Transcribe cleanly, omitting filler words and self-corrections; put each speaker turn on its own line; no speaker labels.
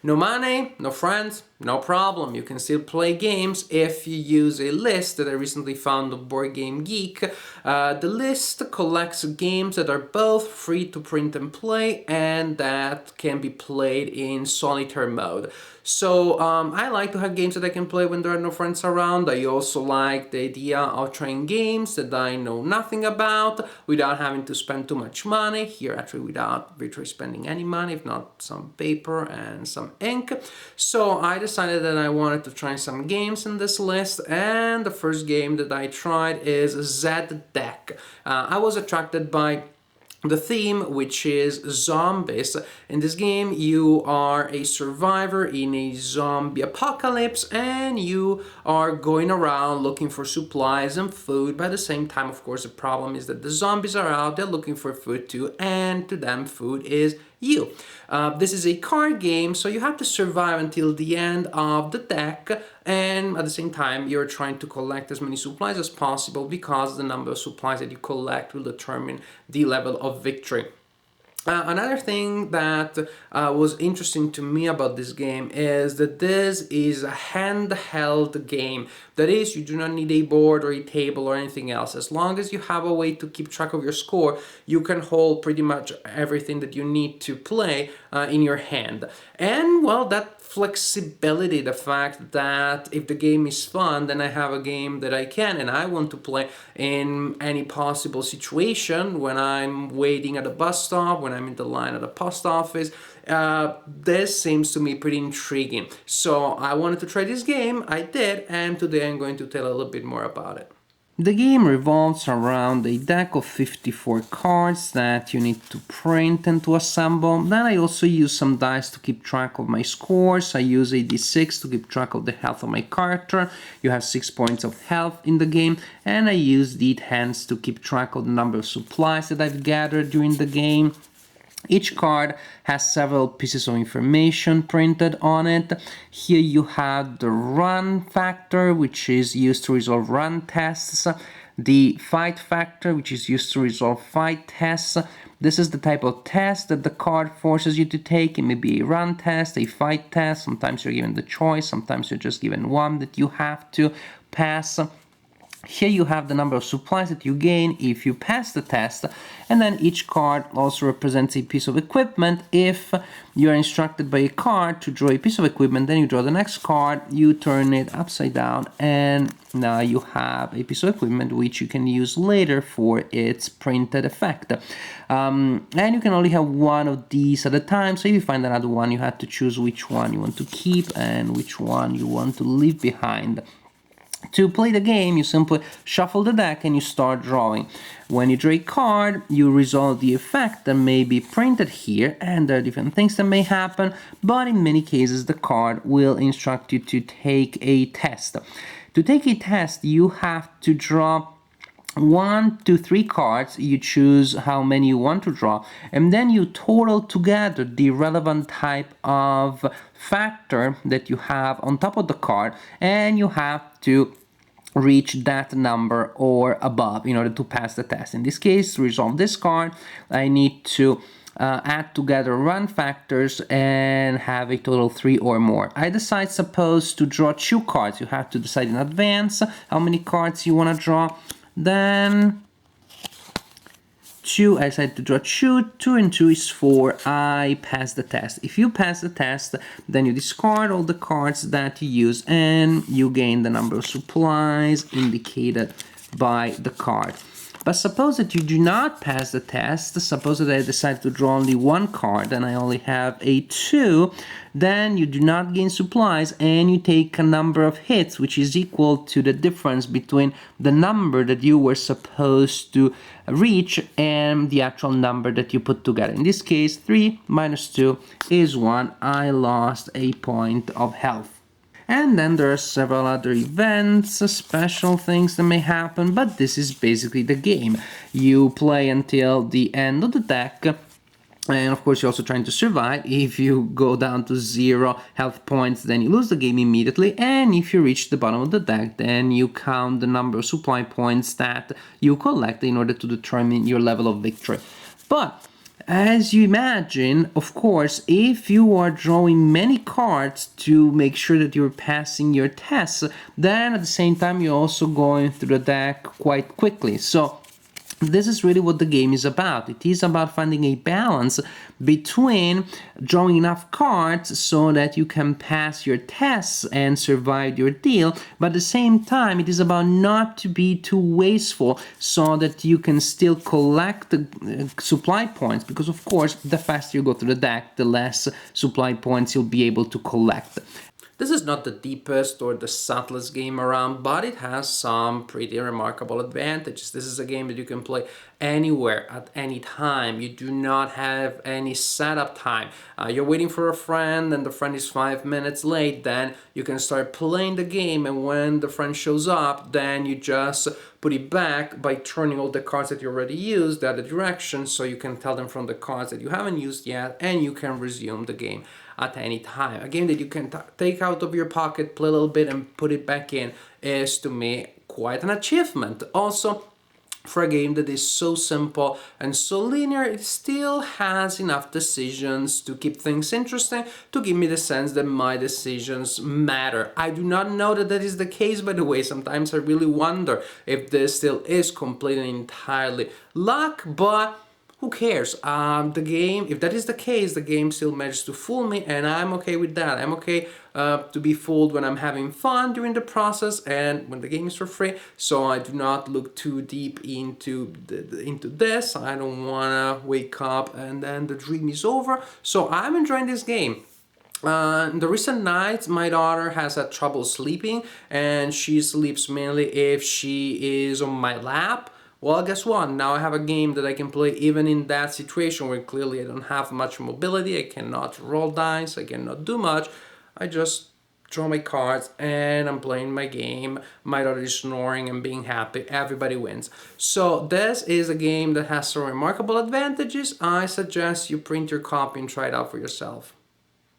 No money, no friends, no problem. You can still play games if you use a list that I recently found on Board Game Geek. The list collects games that are both free to print and play and that can be played in solitaire mode. So I like to have games that I can play when there are no friends around. I also like the idea of trying games that I know nothing about without having to spend too much money. Here actually without virtually spending any money, if not some paper and some ink. So I decided that I wanted to try some games in this list, and the first game that I tried is Zed Deck. I was attracted by the theme, which is zombies. In this game, you are a survivor in a zombie apocalypse and you are going around looking for supplies and food. But at the same time, of course, the problem is that the zombies are out, they're looking for food too, and to them, food is you. This is a card game, so you have to survive until the end of the deck, and at the same time you're trying to collect as many supplies as possible because the number of supplies that you collect will determine the level of victory. Another thing that was interesting to me about this game is that this is a handheld game. That is, you do not need a board or a table or anything else. As long as you have a way to keep track of your score, you can hold pretty much everything that you need to play in your hand. And well, that flexibility, the fact that if the game is fun, then I have a game that I can and I want to play in any possible situation, when I'm waiting at a bus stop, when I'm in the line at a post office. This seems to me pretty intriguing. So I wanted to try this game, I did, and today I'm going to tell a little bit more about it. The game revolves around a deck of 54 cards that you need to print and to assemble. Then I also use some dice to keep track of my scores. I use a d6 to keep track of the health of my character. You have 6 points of health in the game. And I use d10s to keep track of the number of supplies that I've gathered during the game. Each card has several pieces of information printed on it. Here you have the run factor, which is used to resolve run tests. The fight factor, which is used to resolve fight tests. This is the type of test that the card forces you to take. It may be a run test, a fight test. Sometimes you're given the choice. Sometimes you're just given one that you have to pass. Here you have the number of supplies that you gain if you pass the test, and then each card also represents a piece of equipment. If you are instructed by a card to draw a piece of equipment, then you draw the next card, you turn it upside down, and now you have a piece of equipment which you can use later for its printed effect. And you can only have one of these at a time, so if you find another one, you have to choose which one you want to keep and which one you want to leave behind. To play the game, you simply shuffle the deck and you start drawing. When you draw a card, you resolve the effect that may be printed here, and there are different things that may happen, but in many cases the card will instruct you to take a test. To take a test, you have to draw 1 to 3 cards. You choose how many you want to draw, and then you total together the relevant type of factor that you have on top of the card, and you have to reach that number or above in order to pass the test. In this case, to resolve this card, I need to add together run factors and have a total of 3 or more. I decide, suppose, to draw 2 cards. You have to decide in advance how many cards you want to draw. Then I decided to draw 2. 2 and 2 is 4. I pass the test. If you pass the test, then you discard all the cards that you use and you gain the number of supplies indicated by the card. But suppose that you do not pass the test, suppose that I decide to draw only 1 card and I only have a 2, then you do not gain supplies and you take a number of hits, which is equal to the difference between the number that you were supposed to reach and the actual number that you put together. In this case, 3 minus 2 is 1. I lost a point of health. And then there are several other events, special things that may happen, but this is basically the game. You play until the end of the deck, and of course you're also trying to survive. If you go down to 0 health points, then you lose the game immediately, and if you reach the bottom of the deck, then you count the number of supply points that you collect in order to determine your level of victory. But As you imagine, of course, if you are drawing many cards to make sure that you're passing your tests, then at the same time you're also going through the deck quite quickly. So this is really what the game is about. It is about finding a balance between drawing enough cards so that you can pass your tests and survive your deal, but at the same time it is about not to be too wasteful so that you can still collect the supply points, because of course the faster you go through the deck, the less supply points you'll be able to collect. This is not the deepest or the subtlest game around, but it has some pretty remarkable advantages. This is a game that you can play anywhere at any time. You do not have any setup time. You're waiting for a friend and the friend is 5 minutes late, then you can start playing the game, and when the friend shows up, then you just put it back by turning all the cards that you already used the other direction, so you can tell them from the cards that you haven't used yet, and you can resume the game at any time. A game that you can take out of your pocket, play a little bit and put it back in is, to me, quite an achievement. Also, for a game that is so simple and so linear, it still has enough decisions to keep things interesting, to give me the sense that my decisions matter. I do not know that that is the case, by the way. Sometimes I really wonder if this still is completely and entirely luck, but who cares? The game, if that is the case, the game still manages to fool me, and I'm okay with that. I'm okay to be fooled when I'm having fun during the process and when the game is for free. So I do not look too deep into this. I don't wanna wake up and then the dream is over. So I'm enjoying this game. In the recent nights, my daughter has had trouble sleeping, and she sleeps mainly if she is on my lap. Well, guess what? Now I have a game that I can play even in that situation where clearly I don't have much mobility, I cannot roll dice, I cannot do much. I just draw my cards and I'm playing my game. My daughter is snoring and being happy. Everybody wins. So this is a game that has some remarkable advantages. I suggest you print your copy and try it out for yourself.